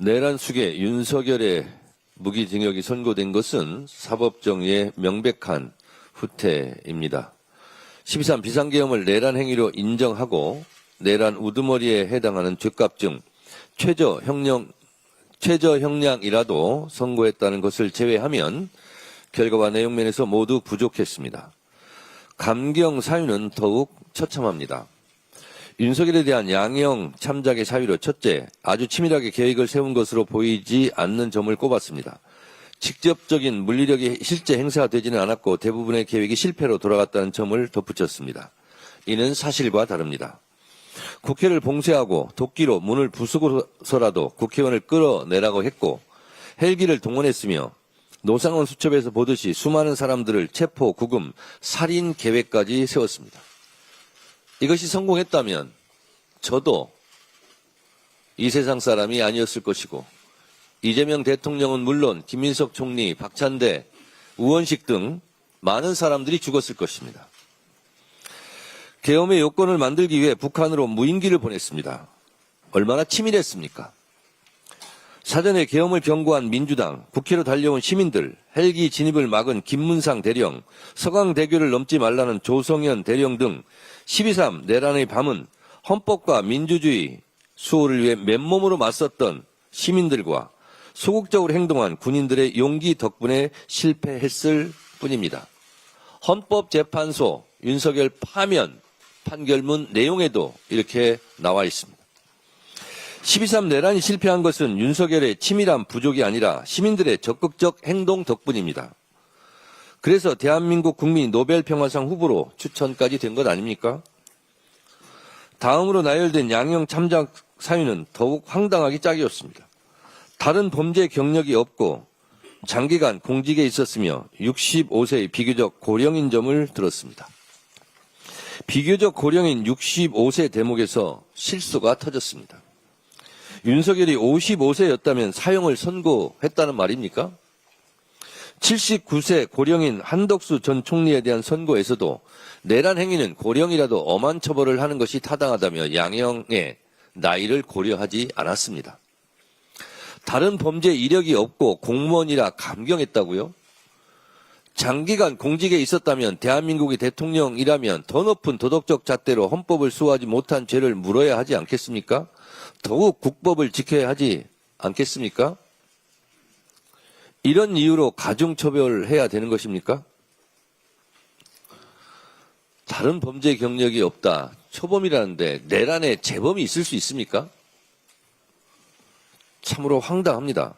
내란 수계 윤석열의 무기징역이 선고된 것은 사법정의의 명백한 후퇴입니다. 12.3 비상계엄을 내란 행위로 인정하고 내란 우두머리에 해당하는 죄값 중 최저 형량이라도 선고했다는 것을 제외하면 결과와 내용 면에서 모두 부족했습니다. 감경 사유는 더욱 처참합니다. 윤석열에 대한 양형 참작의 사유로 첫째, 아주 치밀하게 계획을 세운 것으로 보이지 않는 점을 꼽았습니다. 직접적인 물리력이 실제 행사되지는 않았고 대부분의 계획이 실패로 돌아갔다는 점을 덧붙였습니다. 이는 사실과 다릅니다. 국회를 봉쇄하고 도끼로 문을 부수고서라도 국회의원을 끌어내라고 했고 헬기를 동원했으며 노상원 수첩에서 보듯이 수많은 사람들을 체포, 구금, 살인 계획까지 세웠습니다. 이것이 성공했다면 저도 이 세상 사람이 아니었을 것이고 이재명 대통령은 물론 김민석 총리, 박찬대, 우원식 등 많은 사람들이 죽었을 것입니다. 계엄의 요건을 만들기 위해 북한으로 무인기를 보냈습니다. 얼마나 치밀했습니까? 사전에 계엄을 경고한 민주당, 국회로 달려온 시민들, 헬기 진입을 막은 김문상 대령, 서강대교를 넘지 말라는 조성현 대령 등 12.3 내란의 밤은 헌법과 민주주의 수호를 위해 맨몸으로 맞섰던 시민들과 소극적으로 행동한 군인들의 용기 덕분에 실패했을 뿐입니다. 헌법재판소 윤석열 파면 판결문 내용에도 이렇게 나와 있습니다. 12.3 내란이 실패한 것은 윤석열의 치밀한 부족이 아니라 시민들의 적극적 행동 덕분입니다. 그래서 대한민국 국민이 노벨평화상 후보로 추천까지 된 것 아닙니까? 다음으로 나열된 양형 참작 사유는 더욱 황당하기 짝이었습니다. 다른 범죄 경력이 없고 장기간 공직에 있었으며 65세의 비교적 고령인 점을 들었습니다. 비교적 고령인 65세 대목에서 실수가 터졌습니다. 윤석열이 55세였다면 사형을 선고했다는 말입니까? 79세 고령인 한덕수 전 총리에 대한 선고에서도 내란 행위는 고령이라도 엄한 처벌을 하는 것이 타당하다며 양형의 나이를 고려하지 않았습니다. 다른 범죄 이력이 없고 공무원이라 감경했다고요? 장기간 공직에 있었다면 대한민국의 대통령이라면 더 높은 도덕적 잣대로 헌법을 수호하지 못한 죄를 물어야 하지 않겠습니까? 더욱 국법을 지켜야 하지 않겠습니까? 이런 이유로 가중처벌해야 되는 것입니까? 다른 범죄 경력이 없다. 초범이라는데 내란에 재범이 있을 수 있습니까? 참으로 황당합니다.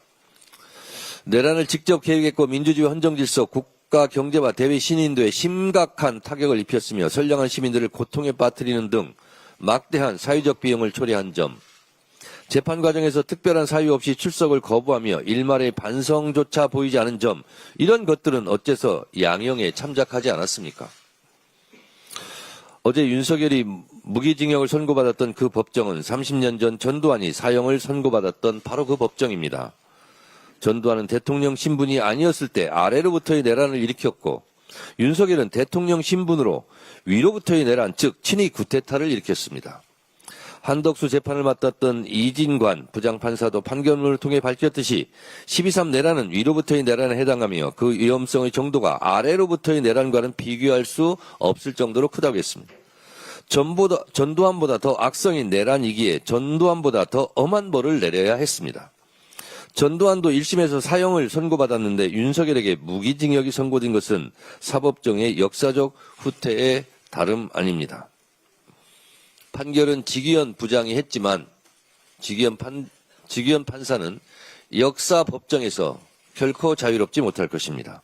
내란을 직접 계획했고 민주주의 헌정질서, 국가 경제와 대외 신인도에 심각한 타격을 입혔으며 선량한 시민들을 고통에 빠뜨리는 등 막대한 사회적 비용을 초래한 점, 재판 과정에서 특별한 사유 없이 출석을 거부하며 일말의 반성조차 보이지 않은 점, 이런 것들은 어째서 양형에 참작하지 않았습니까? 어제 윤석열이 무기징역을 선고받았던 그 법정은 30년 전 전두환이 사형을 선고받았던 바로 그 법정입니다. 전두환은 대통령 신분이 아니었을 때 아래로부터의 내란을 일으켰고 윤석열은 대통령 신분으로 위로부터의 내란, 즉 친위 구테타를 일으켰습니다. 한덕수 재판을 맡았던 이진관 부장판사도 판결문을 통해 밝혔듯이 12.3 내란은 위로부터의 내란에 해당하며 그 위험성의 정도가 아래로부터의 내란과는 비교할 수 없을 정도로 크다고 했습니다. 전두환보다 더 악성인 내란이기에 전두환보다 더 엄한 벌을 내려야 했습니다. 전두환도 1심에서 사형을 선고받았는데 윤석열에게 무기징역이 선고된 것은 사법정의 역사적 후퇴에 다름 아닙니다. 판결은 지기현 부장이 했지만 지기현 판사는 역사 법정에서 결코 자유롭지 못할 것입니다.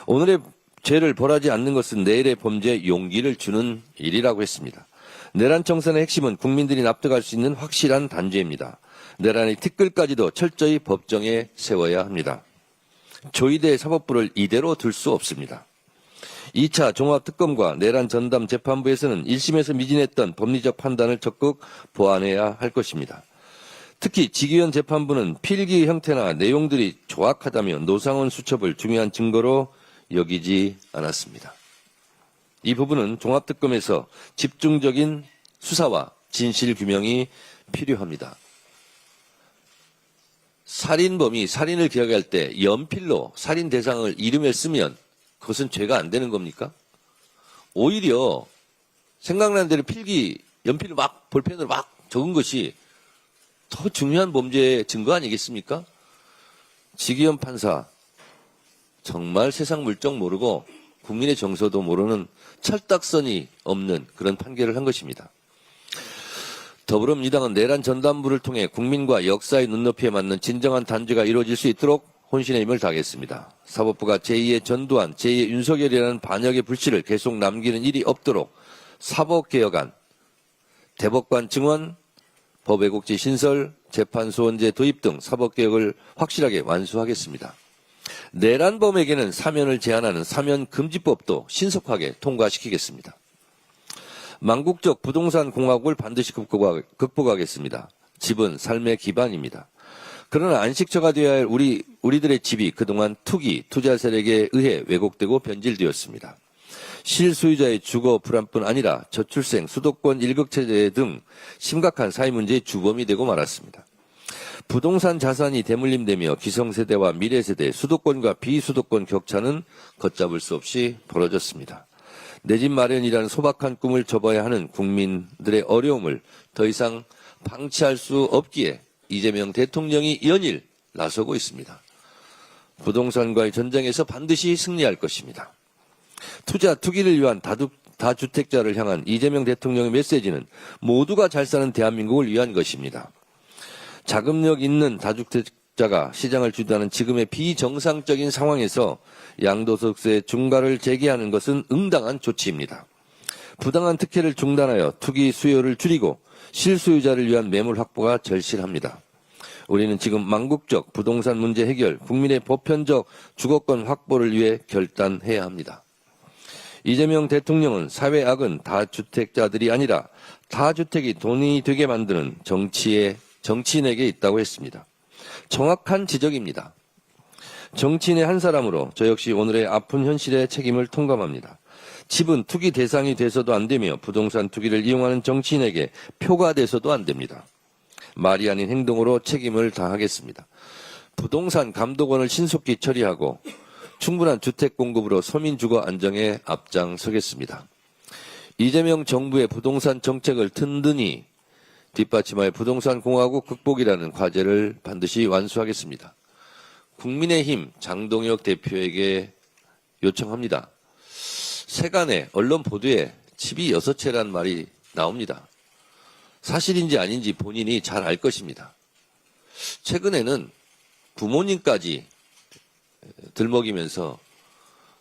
오늘의 죄를 벌하지 않는 것은 내일의 범죄에 용기를 주는 일이라고 했습니다. 내란 청산의 핵심은 국민들이 납득할 수 있는 확실한 단죄입니다. 내란의 티끌까지도 철저히 법정에 세워야 합니다. 조이대 사법부를 이대로 둘 수 없습니다. 2차 종합특검과 내란 전담 재판부에서는 1심에서 미진했던 법리적 판단을 적극 보완해야 할 것입니다. 특히 지기현 재판부는 필기 형태나 내용들이 조악하다며 노상원 수첩을 중요한 증거로 여기지 않았습니다. 이 부분은 종합특검에서 집중적인 수사와 진실 규명이 필요합니다. 살인범이 살인을 기억할 때 연필로 살인 대상을 이름에 쓰면 그것은 죄가 안 되는 겁니까? 오히려 생각나는 대로 필기, 연필로 막, 볼펜으로 막 적은 것이 더 중요한 범죄의 증거 아니겠습니까? 지기현 판사, 정말 세상 물정 모르고 국민의 정서도 모르는 철딱선이 없는 그런 판결을 한 것입니다. 더불어민주당은 내란 전담부를 통해 국민과 역사의 눈높이에 맞는 진정한 단죄가 이루어질 수 있도록 혼신의 힘을 다하겠습니다. 사법부가 제2의 전두환, 제2의 윤석열이라는 반역의 불씨를 계속 남기는 일이 없도록 사법개혁안, 대법관 증원, 법외국지 신설, 재판소원제 도입 등 사법개혁을 확실하게 완수하겠습니다. 내란범에게는 사면을 제한하는 사면금지법도 신속하게 통과시키겠습니다. 망국적 부동산 공화국을 반드시 극복하겠습니다. 집은 삶의 기반입니다. 그러나 안식처가 되어야 할 우리들의 집이 그동안 투기, 투자 세력에 의해 왜곡되고 변질되었습니다. 실소유자의 주거 불안뿐 아니라 저출생, 수도권 일극체제 등 심각한 사회 문제의 주범이 되고 말았습니다. 부동산 자산이 대물림되며 기성세대와 미래세대, 수도권과 비수도권 격차는 걷잡을 수 없이 벌어졌습니다. 내 집 마련이라는 소박한 꿈을 접어야 하는 국민들의 어려움을 더 이상 방치할 수 없기에 이재명 대통령이 연일 나서고 있습니다. 부동산과의 전쟁에서 반드시 승리할 것입니다. 투기를 위한 다주택자를 향한 이재명 대통령의 메시지는 모두가 잘 사는 대한민국을 위한 것입니다. 자금력 있는 다주택자가 시장을 주도하는 지금의 비정상적인 상황에서 양도소득세 중과를 제기하는 것은 응당한 조치입니다. 부당한 특혜를 중단하여 투기 수요를 줄이고 실소유자를 위한 매물 확보가 절실합니다. 우리는 지금 망국적 부동산 문제 해결, 국민의 보편적 주거권 확보를 위해 결단해야 합니다. 이재명 대통령은 사회 악은 다주택자들이 아니라 다주택이 돈이 되게 만드는 정치인에게 있다고 했습니다. 정확한 지적입니다. 정치인의 한 사람으로 저 역시 오늘의 아픈 현실의 책임을 통감합니다. 집은 투기 대상이 돼서도 안 되며 부동산 투기를 이용하는 정치인에게 표가 돼서도 안 됩니다. 말이 아닌 행동으로 책임을 다하겠습니다. 부동산 감독원을 신속히 처리하고 충분한 주택 공급으로 서민 주거 안정에 앞장서겠습니다. 이재명 정부의 부동산 정책을 든든히 뒷받침할 부동산 공화국 극복이라는 과제를 반드시 완수하겠습니다. 국민의힘 장동혁 대표에게 요청합니다. 세간의 언론 보도에 집이 6채란 말이 나옵니다. 사실인지 아닌지 본인이 잘 알 것입니다. 최근에는 부모님까지 들먹이면서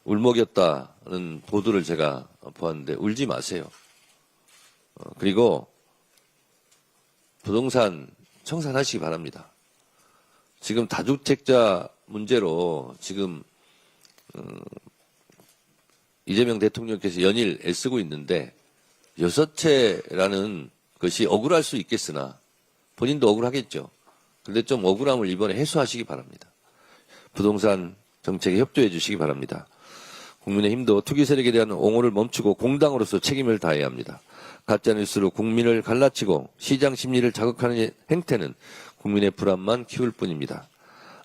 울먹였다는 보도를 제가 보았는데 울지 마세요. 그리고 부동산 청산하시기 바랍니다. 지금 다주택자 문제로 지금 이재명 대통령께서 연일 애쓰고 있는데 6채라는 것이 억울할 수 있겠으나 본인도 억울하겠죠. 그런데 좀 억울함을 이번에 해소하시기 바랍니다. 부동산 정책에 협조해 주시기 바랍니다. 국민의힘도 투기 세력에 대한 옹호를 멈추고 공당으로서 책임을 다해야 합니다. 가짜뉴스로 국민을 갈라치고 시장 심리를 자극하는 행태는 국민의 불안만 키울 뿐입니다.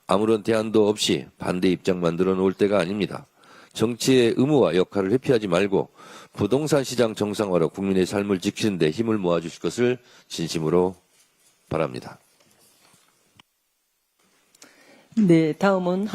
아무런 대안도 없이 반대 입장만 늘어놓을 때가 아닙니다. 정치의 의무와 역할을 회피하지 말고 부동산 시장 정상화로 국민의 삶을 지키는 데 힘을 모아주실 것을 진심으로 바랍니다. 네, 다음은